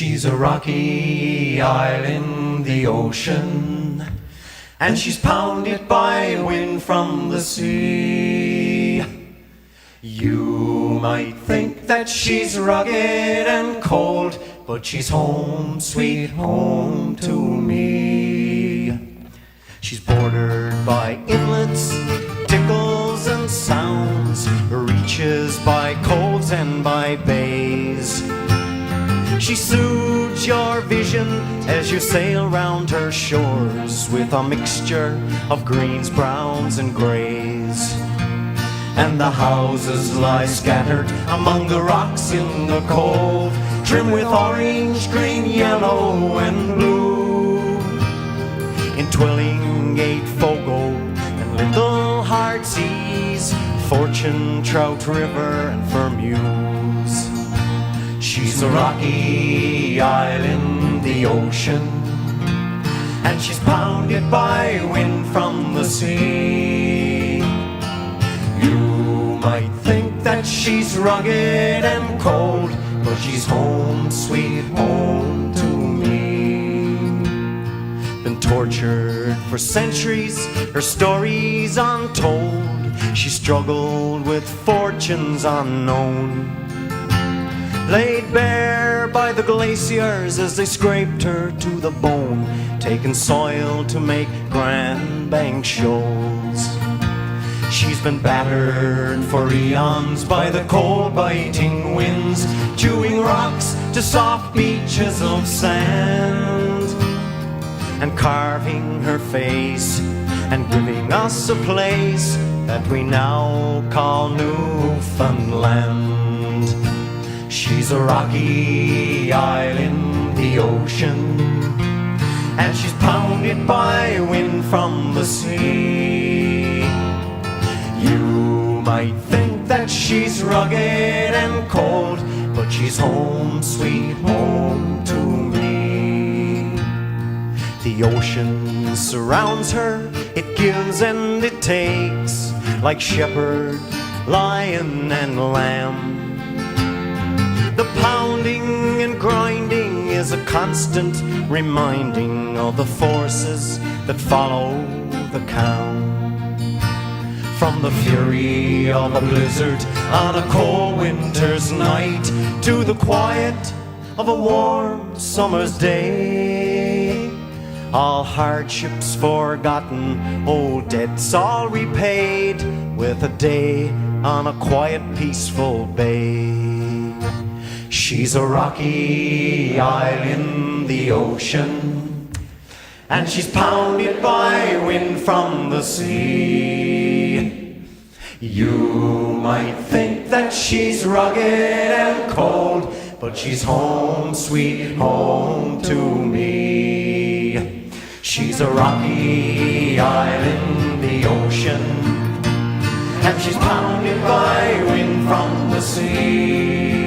She's a rocky isle in the ocean, and she's pounded by wind from the sea. You might think that she's rugged and cold, but she's home, sweet home to me. She's bordered by inlets, tickles and sounds, reaches by coves and by bays. She soothes your vision as you sail round her shores with a mixture of greens, browns and greys. And the houses lie scattered among the rocks in the cove, trimmed with orange, green, yellow and blue. In Twillingate, Fogo and Little Heartsease, Fortune, Trout River and Fermuse. She's a rocky isle in the ocean, and she's pounded by wind from the sea. You might think that she's rugged and cold, but she's home, sweet home to me. Been tortured for centuries, her story's untold. She struggled with fortunes unknown, laid bare by the glaciers as they scraped her to the bone, taking soil to make Grand Bank shoals. She's been battered for eons by the cold biting winds, chewing rocks to soft beaches of sand, and carving her face and giving us a place that we now call Newfoundland. She's a rocky isle in the ocean, and she's pounded by wind from the sea. You might think that she's rugged and cold, but she's home, sweet home to me. The ocean surrounds her, it gives and it takes, like shepherd, lion and lamb. The pounding and grinding is a constant reminding of the forces that follow the calm. From the fury of a blizzard on a cold winter's night to the quiet of a warm summer's day, all hardships forgotten, old debts all repaid, with a day on a quiet, peaceful bay. She's a rocky isle in the ocean, and she's pounded by wind from the sea. You might think that she's rugged and cold, but she's home, sweet home to me. She's a rocky isle in the ocean, and she's pounded by wind from the sea.